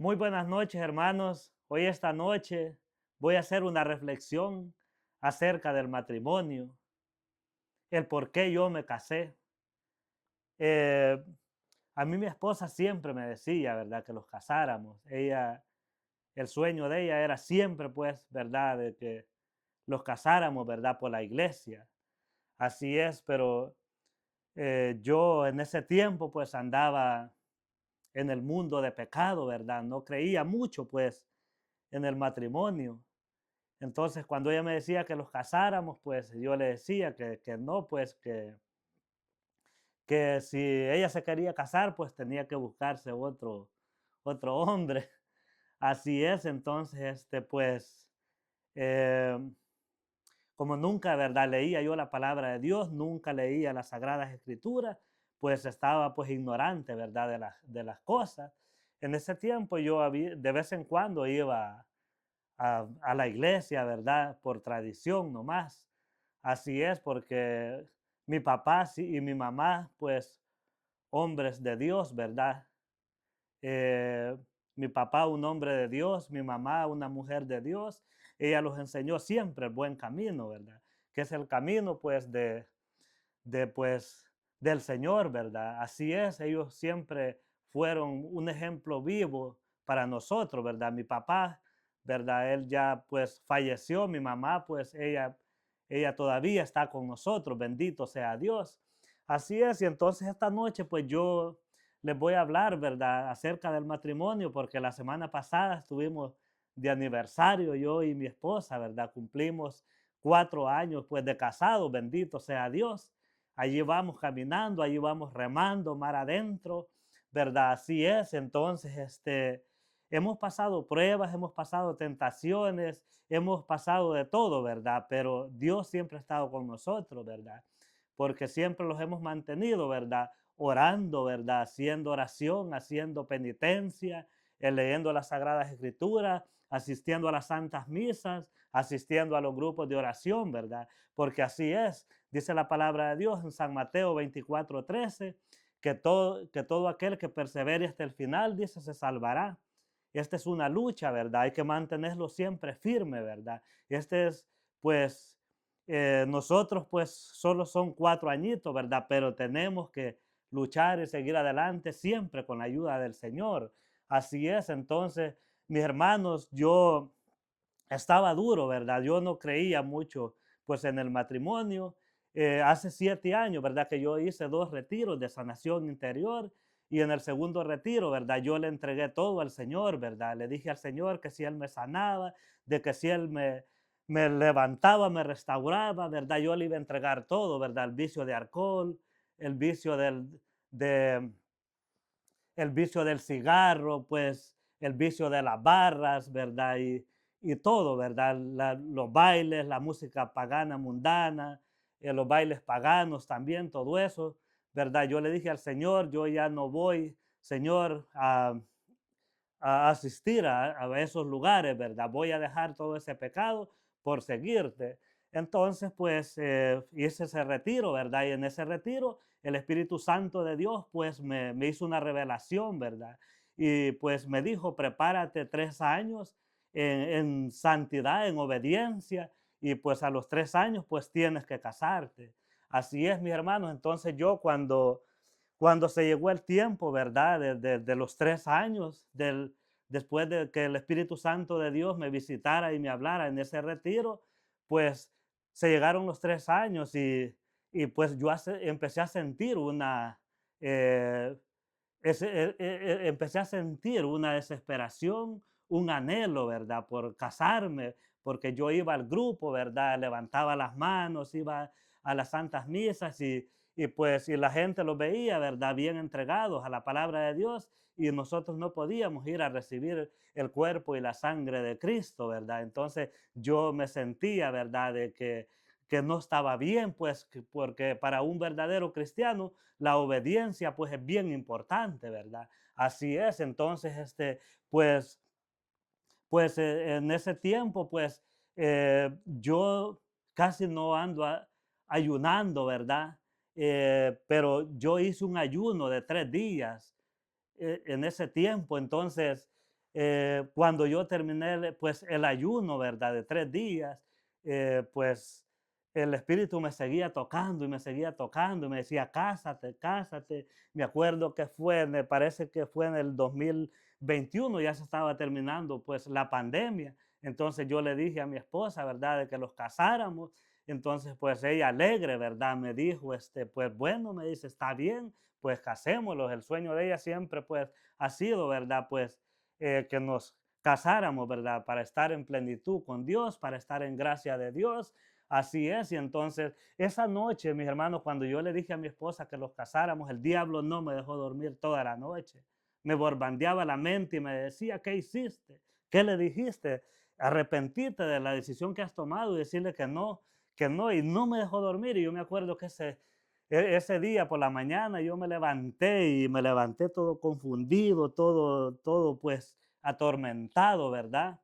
Muy buenas noches, hermanos. Hoy esta noche voy a hacer una reflexión acerca del matrimonio, el por qué yo me casé. Eh, a mí mi esposa siempre me decía, ¿verdad?, que los casáramos. El sueño de ella era siempre, pues, ¿verdad?, de que los casáramos, ¿verdad?, por la iglesia. Así es, pero yo en ese tiempo, pues, andaba en el mundo de pecado, ¿verdad? No creía mucho, pues, en el matrimonio. Entonces, cuando ella me decía que los casáramos, pues yo le decía que no, pues que si ella se quería casar, pues tenía que buscarse otro hombre. Así es, entonces, pues, eh, como nunca, ¿verdad? Leía yo la palabra de Dios, nunca leía las Sagradas Escrituras, pues estaba pues ignorante, ¿verdad? De las cosas. En ese tiempo de vez en cuando iba a la iglesia, ¿verdad? Por tradición nomás. Así es, porque mi papá y mi mamá, pues, hombres de Dios, ¿verdad? Eh, Mi papá un hombre de Dios, mi mamá una mujer de Dios. Ella los enseñó siempre el buen camino, ¿verdad? Que es el camino, pues, pues, del Señor, ¿verdad? Así es, ellos siempre fueron un ejemplo vivo para nosotros, ¿verdad? Mi papá, ¿verdad? Él ya pues falleció, mi mamá pues ella todavía está con nosotros, bendito sea Dios. Así es, y entonces esta noche pues yo les voy a hablar, ¿verdad? Acerca del matrimonio, porque la semana pasada estuvimos de aniversario, yo y mi esposa, ¿verdad? Cumplimos 4 años pues de casados, bendito sea Dios. Allí vamos caminando, allí vamos remando mar adentro, ¿verdad? Así es. Entonces, hemos pasado pruebas, hemos pasado tentaciones, hemos pasado de todo, ¿verdad? Pero Dios siempre ha estado con nosotros, ¿verdad? Porque siempre los hemos mantenido, ¿verdad? Orando, ¿verdad? Haciendo oración, haciendo penitencia, leyendo las Sagradas Escrituras, asistiendo a las santas misas, asistiendo a los grupos de oración, ¿verdad? Porque así es. Dice la palabra de Dios en San Mateo 24:13, que todo aquel que persevere hasta el final, dice, se salvará. Esta es una lucha, ¿verdad? Hay que mantenerlo siempre firme, ¿verdad? Este es, pues, nosotros, pues, solo son 4 añitos, ¿verdad? Pero tenemos que luchar y seguir adelante siempre con la ayuda del Señor. Así es, entonces, mis hermanos, yo estaba duro, ¿verdad? Yo no creía mucho, pues, en el matrimonio. Hace 7 años, ¿verdad? Que yo hice 2 retiros de sanación interior y en el segundo retiro, ¿verdad? Yo le entregué todo al Señor, ¿verdad? Le dije al Señor que si Él me sanaba, de que si Él me levantaba, me restauraba, ¿verdad? Yo le iba a entregar todo, ¿verdad? El vicio de alcohol, el vicio de, el vicio del cigarro, pues el vicio de las barras, ¿verdad? Y todo, ¿verdad? Los bailes, la música pagana, mundana, los bailes paganos también, todo eso, ¿verdad? Yo le dije al Señor, yo ya no voy, Señor, a asistir a esos lugares, ¿verdad? Voy a dejar todo ese pecado por seguirte. Entonces, pues hice ese retiro, ¿verdad? Y en ese retiro el Espíritu Santo de Dios, pues me hizo una revelación, ¿verdad? Y pues me dijo, prepárate 3 años en santidad, en obediencia, y pues a los 3 años, pues tienes que casarte. Así es, mis hermanos. Entonces yo cuando se llegó el tiempo, ¿verdad? De los 3 años, después de que el Espíritu Santo de Dios me visitara y me hablara en ese retiro, pues se llegaron los 3 años y pues yo empecé a sentir eh, empecé a sentir una desesperación, un anhelo, ¿verdad? Por casarme, porque yo iba al grupo, ¿verdad? Levantaba las manos, iba a las santas misas y pues y la gente los veía, ¿verdad? Bien entregados a la palabra de Dios y nosotros no podíamos ir a recibir el cuerpo y la sangre de Cristo, ¿verdad? Entonces yo me sentía, ¿verdad? De que no estaba bien, pues, porque para un verdadero cristiano la obediencia, pues, es bien importante, ¿verdad? Así es, entonces, pues, en ese tiempo, pues, yo casi no ando ayunando, ¿verdad? Pero yo hice un ayuno de 3 días en ese tiempo, entonces, cuando yo terminé pues el ayuno, ¿verdad? De 3 días, pues el Espíritu me seguía tocando y me seguía tocando y me decía, cásate, cásate. Me acuerdo que fue, me parece que fue en el 2021, ya se estaba terminando pues la pandemia. Entonces yo le dije a mi esposa, ¿verdad? De que los casáramos. Entonces pues ella alegre, ¿verdad? Me dijo, pues bueno, me dice, está bien, pues casémoslos. El sueño de ella siempre pues ha sido, ¿verdad? Pues que nos casáramos, ¿verdad? Para estar en plenitud con Dios, para estar en gracia de Dios. Así es, y entonces esa noche, mis hermanos, cuando yo le dije a mi esposa que los casáramos, el diablo no me dejó dormir toda la noche. Me borbandeaba la mente y me decía, ¿qué hiciste? ¿Qué le dijiste? Arrepentirte de la decisión que has tomado y decirle que no, y no me dejó dormir. Y yo me acuerdo que ese día por la mañana yo me levanté y me levanté todo confundido, todo pues atormentado, ¿verdad?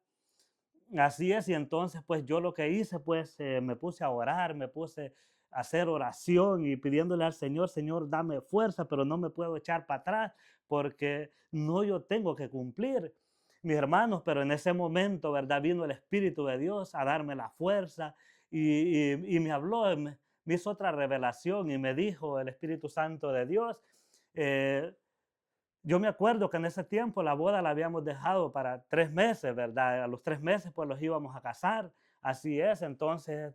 Así es, y entonces pues yo lo que hice pues me puse a orar, me puse a hacer oración y pidiéndole al Señor, Señor, dame fuerza, pero no me puedo echar para atrás porque no yo tengo que cumplir, mis hermanos, pero en ese momento, ¿verdad? Vino el Espíritu de Dios a darme la fuerza y me habló, me hizo otra revelación y me dijo el Espíritu Santo de Dios, eh, yo me acuerdo que en ese tiempo la boda la habíamos dejado para 3 meses, ¿verdad? A los 3 meses pues los íbamos a casar. Así es, entonces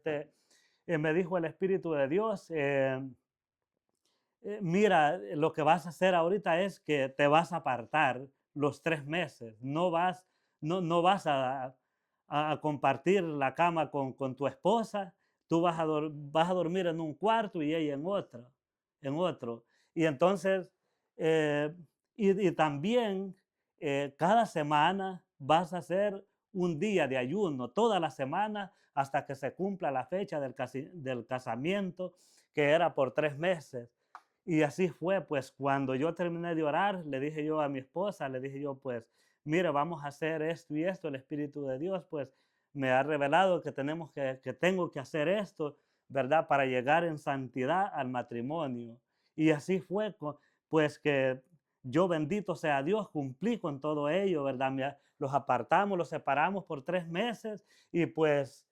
me dijo el Espíritu de Dios, mira, lo que vas a hacer ahorita es que te vas a apartar los 3 meses, no vas a compartir la cama con tu esposa, tú vas a dormir en un cuarto y ella en otro. Y entonces, eh, y también cada semana vas a hacer un día de ayuno, toda la semana hasta que se cumpla la fecha del casamiento, que era por 3 meses. Y así fue, pues cuando yo terminé de orar, le dije yo a mi esposa, le dije yo, pues, mira, vamos a hacer esto y esto, el Espíritu de Dios, pues, me ha revelado que que tengo que hacer esto, ¿verdad? Para llegar en santidad al matrimonio. Y así fue, pues, que yo, bendito sea Dios, cumplí con todo ello, ¿verdad? Los apartamos, los separamos por 3 meses y pues,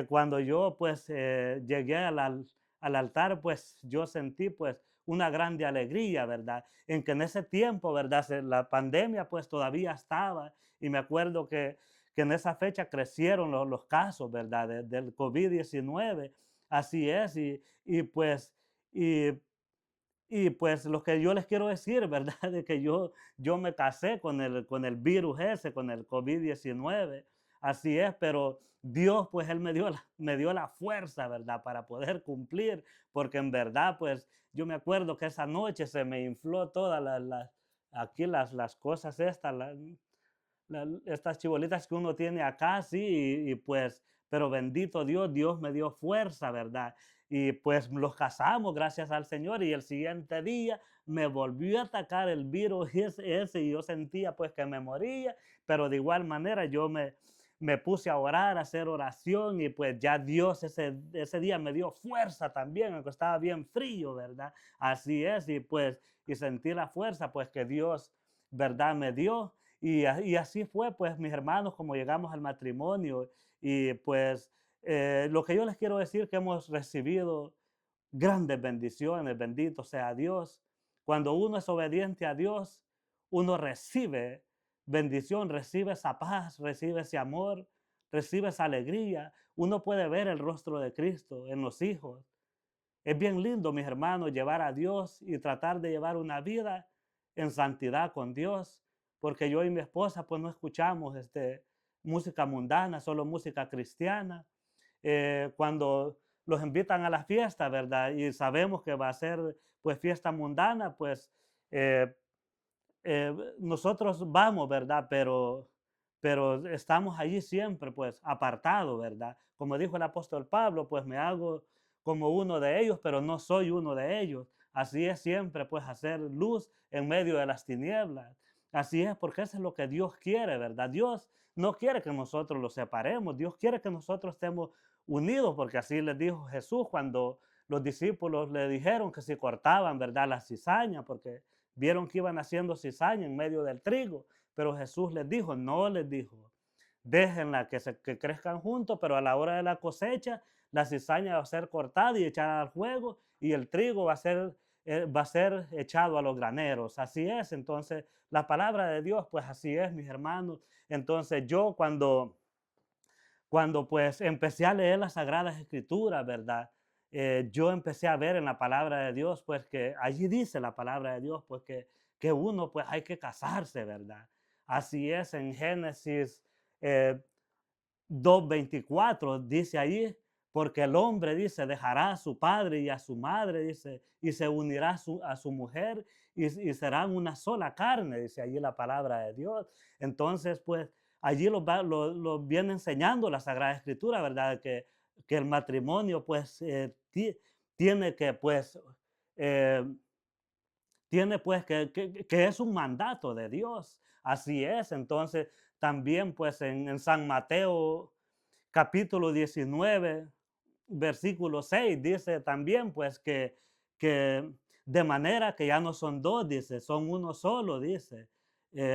cuando yo, pues, llegué al altar, pues, yo sentí, pues, una grande alegría, ¿verdad? En que en ese tiempo, ¿verdad? La pandemia pues todavía estaba y me acuerdo que en esa fecha crecieron los casos, ¿verdad? Del COVID-19. Así es, pues, y, y pues lo que yo les quiero decir, ¿verdad? De que yo me casé con el virus ese, con el COVID-19. Así es, pero Dios, pues Él me dio la fuerza, ¿verdad? Para poder cumplir, porque en verdad, pues yo me acuerdo que esa noche se me infló todas aquí las cosas estas, estas chibolitas que uno tiene acá, sí, pues, pero bendito Dios, Dios me dio fuerza, ¿verdad? Y pues los casamos, gracias al Señor, y el siguiente día me volvió a atacar el virus ese y yo sentía pues que me moría, pero de igual manera me puse a orar, a hacer oración y pues ya Dios ese día me dio fuerza también, aunque estaba bien frío, ¿verdad? Así es, y pues, y sentí la fuerza pues que Dios, ¿verdad? Me dio. Y así fue, pues, mis hermanos, como llegamos al matrimonio. Y pues, lo que yo les quiero decir que hemos recibido grandes bendiciones, bendito sea Dios. Cuando uno es obediente a Dios, uno recibe bendición, recibe esa paz, recibe ese amor, recibe esa alegría. Uno puede ver el rostro de Cristo en los hijos. Es bien lindo, mis hermanos, llevar a Dios y tratar de llevar una vida en santidad con Dios, porque yo y mi esposa pues no escuchamos música mundana, solo música cristiana. Cuando los invitan a la fiesta, ¿verdad? Y sabemos que va a ser pues fiesta mundana, pues eh, nosotros vamos, ¿verdad? Pero estamos allí siempre, pues, apartados, ¿verdad? Como dijo el apóstol Pablo, pues me hago como uno de ellos, pero no soy uno de ellos. Así es siempre, pues, hacer luz en medio de las tinieblas. Así es, porque eso es lo que Dios quiere, ¿verdad? Dios no quiere que nosotros los separemos, Dios quiere que nosotros estemos unidos, porque así les dijo Jesús cuando los discípulos le dijeron que si cortaban, ¿verdad? La cizaña, porque vieron que iban haciendo cizaña en medio del trigo, pero Jesús les dijo, no les dijo, déjenla que crezcan juntos, pero a la hora de la cosecha, la cizaña va a ser cortada y echada al fuego y el trigo va a ser echado a los graneros. Así es, entonces la palabra de Dios, pues así es, mis hermanos. Entonces yo cuando pues empecé a leer las Sagradas Escrituras, ¿verdad? Yo empecé a ver en la palabra de Dios, pues que allí dice la palabra de Dios, pues que uno pues hay que casarse, ¿verdad? Así es, en Génesis eh, 2:24 dice allí, porque el hombre, dice, dejará a su padre y a su madre, dice, y se unirá a su mujer y serán una sola carne, dice allí la palabra de Dios. Entonces, pues, allí lo viene enseñando la Sagrada Escritura, ¿verdad? Que el matrimonio, pues, tiene que, pues, eh, tiene pues que es un mandato de Dios. Así es. Entonces, también pues en San Mateo capítulo 19 versículo 6 dice también pues que de manera que ya no son dos, dice, son uno solo, dice.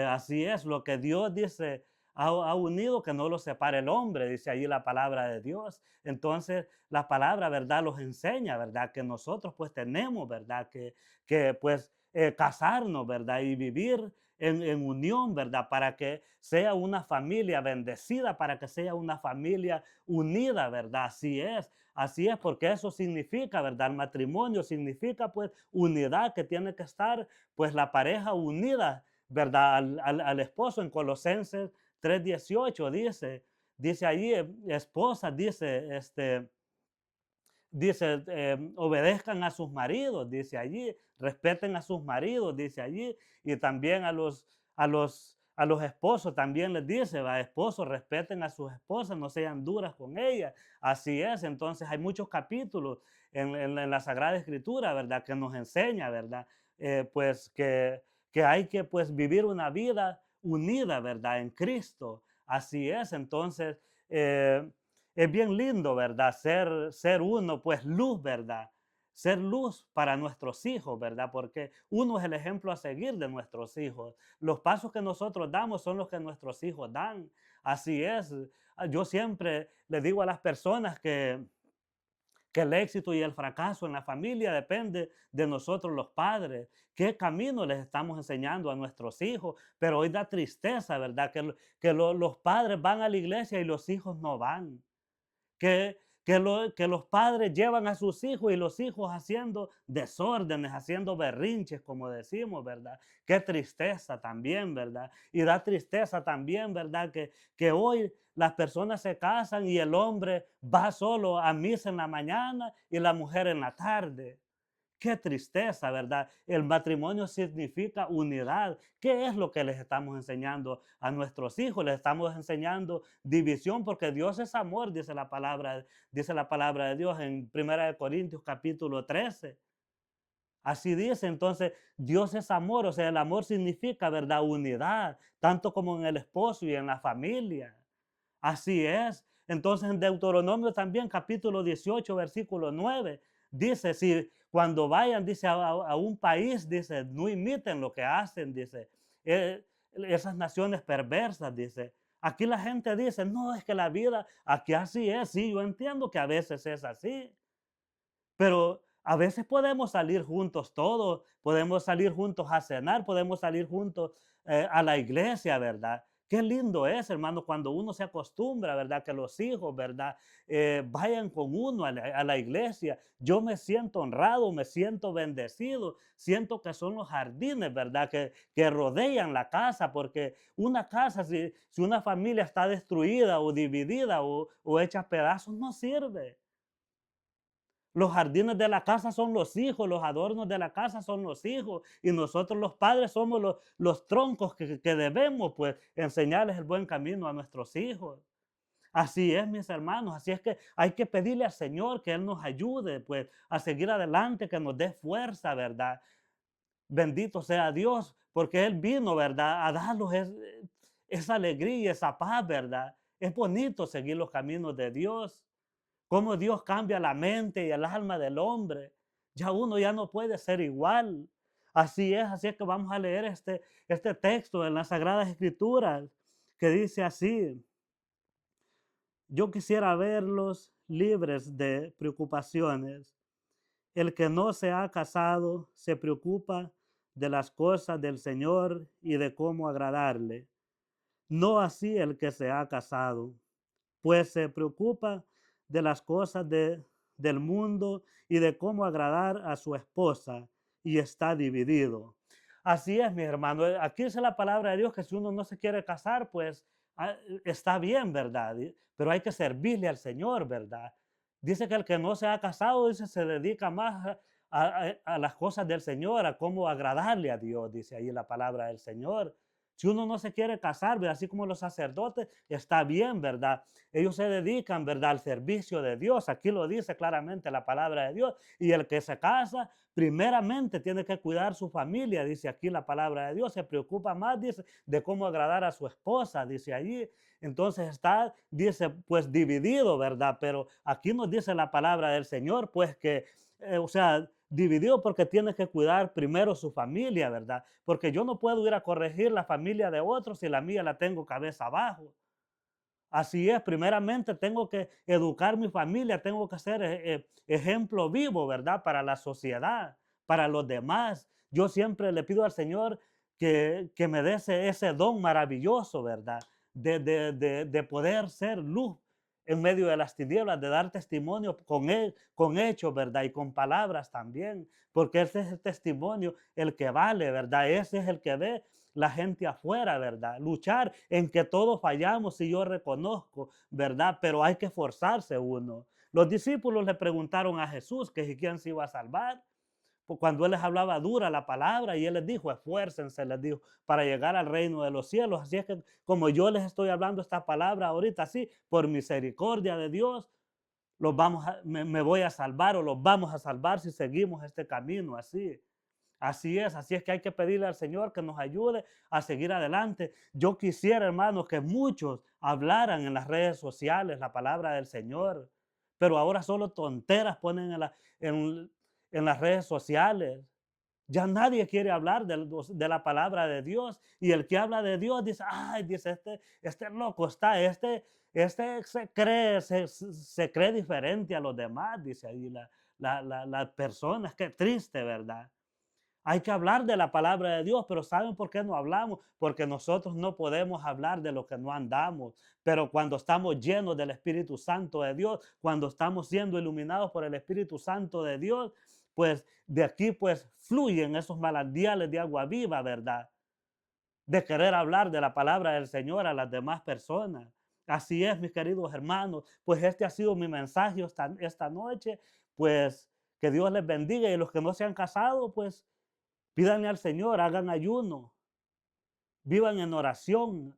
Así es, lo que Dios dice ha unido, que no lo separe el hombre, dice allí la palabra de Dios. Entonces, la palabra, ¿verdad? Los enseña, ¿verdad? Que nosotros pues tenemos, ¿verdad? Que pues casarnos, ¿verdad? Y vivir en unión, ¿verdad? Para que sea una familia bendecida, para que sea una familia unida, ¿verdad? Así es, porque eso significa, ¿verdad? El matrimonio significa, pues, unidad, que tiene que estar, pues, la pareja unida, ¿verdad? Al esposo. En Colosenses 3:18 dice allí, esposas, dice, obedezcan a sus maridos, dice allí, respeten a sus maridos, dice allí, y también a los esposos también les dice, va, esposos, respeten a sus esposas, no sean duras con ellas. Así es, entonces hay muchos capítulos en la Sagrada Escritura, ¿verdad? Que nos enseña, ¿verdad? Pues que hay que pues vivir una vida unida, ¿verdad? En Cristo. Así es, entonces es bien lindo, ¿verdad? Ser uno, pues luz, ¿verdad? Ser luz para nuestros hijos, ¿verdad? Porque uno es el ejemplo a seguir de nuestros hijos. Los pasos que nosotros damos son los que nuestros hijos dan. Así es. Yo siempre le digo a las personas que el éxito y el fracaso en la familia depende de nosotros los padres. ¿Qué camino les estamos enseñando a nuestros hijos? Pero hoy da tristeza, ¿verdad? Que los padres van a la iglesia y los hijos no van, que los padres llevan a sus hijos y los hijos haciendo desórdenes, haciendo berrinches, como decimos, ¿verdad? Qué tristeza también, ¿verdad? Y da tristeza también, ¿verdad? Que hoy las personas se casan y el hombre va solo a misa en la mañana y la mujer en la tarde. Qué tristeza, ¿verdad? El matrimonio significa unidad. ¿Qué es lo que les estamos enseñando a nuestros hijos? Les estamos enseñando división, porque Dios es amor, dice la palabra de Dios en 1 Corintios capítulo 13. Así dice, entonces Dios es amor, o sea, el amor significa, ¿verdad? Unidad, tanto como en el esposo y en la familia. Así es. Entonces en Deuteronomio también, capítulo 18, versículo 9, dice, si cuando vayan, dice, a un país, dice, no imiten lo que hacen, dice, esas naciones perversas, dice. Aquí la gente dice, no, es que la vida aquí así es. Sí, yo entiendo que a veces es así, pero a veces podemos salir juntos todos, podemos salir juntos a cenar, podemos salir juntos a la iglesia, ¿verdad? Qué lindo es, hermano, cuando uno se acostumbra, ¿verdad? Que los hijos, ¿verdad? Vayan con uno a la iglesia. Yo me siento honrado, me siento bendecido, siento que son los jardines, ¿verdad? Que rodean la casa, porque una casa, si una familia está destruida o dividida o hecha pedazos, no sirve. Los jardines de la casa son los hijos, los adornos de la casa son los hijos, y nosotros los padres somos los troncos que debemos pues enseñarles el buen camino a nuestros hijos. Así es, mis hermanos, así es que hay que pedirle al Señor que Él nos ayude pues a seguir adelante, que nos dé fuerza, ¿verdad? Bendito sea Dios, porque Él vino, ¿verdad? A darnos esa alegría, esa paz, ¿verdad? Es bonito seguir los caminos de Dios. Cómo Dios cambia la mente y el alma del hombre. Ya uno ya no puede ser igual. así es que vamos a leer este texto en las Sagradas Escrituras que dice así: yo quisiera verlos libres de preocupaciones. El que no se ha casado se preocupa de las cosas del Señor y de cómo agradarle. No así el que se ha casado, pues se preocupa de las cosas del mundo y de cómo agradar a su esposa y está dividido. Así es, mi hermano. Aquí dice la palabra de Dios que si uno no se quiere casar, pues está bien, ¿verdad? Pero hay que servirle al Señor, ¿verdad? Dice que el que no se ha casado, dice, se dedica más a las cosas del Señor, a cómo agradarle a Dios, dice ahí la palabra del Señor. Si uno no se quiere casar, ¿verdad? Así como los sacerdotes, está bien, ¿verdad? Ellos se dedican, ¿verdad?, al servicio de Dios. Aquí lo dice claramente la palabra de Dios. Y el que se casa, primeramente tiene que cuidar su familia, dice aquí la palabra de Dios. Se preocupa más, dice, de cómo agradar a su esposa, dice allí. Entonces está, dice, pues dividido, ¿verdad? Pero aquí nos dice la palabra del Señor, pues que, o sea, dividido porque tiene que cuidar primero su familia, ¿verdad? Porque yo no puedo ir a corregir la familia de otros si la mía la tengo cabeza abajo. Así es, primeramente tengo que educar mi familia, tengo que ser ejemplo vivo, ¿verdad? Para la sociedad, para los demás. Yo siempre le pido al Señor que me dé ese don maravilloso, ¿verdad? De poder ser luz en medio de las tinieblas, de dar testimonio con hechos, ¿verdad? Y con palabras también, porque ese es el testimonio, el que vale, ¿verdad? Ese es el que ve la gente afuera, ¿verdad? Luchar en que todos fallamos, y yo reconozco, ¿verdad? Pero hay que esforzarse uno. Los discípulos le preguntaron a Jesús que si quién se iba a salvar, pues cuando él les hablaba dura la palabra y él les dijo, esfuércense, les dijo, para llegar al reino de los cielos. Así es que como yo les estoy hablando esta palabra ahorita, sí, por misericordia de Dios, me voy a salvar o los vamos a salvar si seguimos este camino así. Así es que hay que pedirle al Señor que nos ayude a seguir adelante. Yo quisiera, hermanos, que muchos hablaran en las redes sociales la palabra del Señor, pero ahora solo tonteras ponen en las redes sociales. Ya nadie quiere hablar de la palabra de Dios. Y el que habla de Dios dice, ay, dice, este loco está, este se cree diferente a los demás, dice ahí las personas. Qué triste, ¿verdad? Hay que hablar de la palabra de Dios, pero ¿saben por qué no hablamos? Porque nosotros no podemos hablar de lo que no andamos. Pero cuando estamos llenos del Espíritu Santo de Dios, cuando estamos siendo iluminados por el Espíritu Santo de Dios, pues de aquí pues fluyen esos manantiales de agua viva, ¿verdad? De querer hablar de la palabra del Señor a las demás personas. Así es, mis queridos hermanos, pues este ha sido mi mensaje esta noche, pues que Dios les bendiga, y los que no se han casado, pues pídanle al Señor, hagan ayuno, vivan en oración,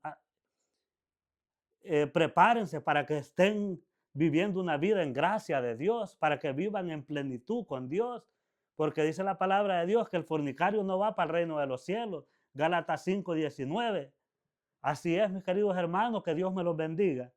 prepárense para que estén viviendo una vida en gracia de Dios, para que vivan en plenitud con Dios, porque dice la palabra de Dios que el fornicario no va para el reino de los cielos. Gálatas 5:19. Así es, mis queridos hermanos, que Dios me los bendiga.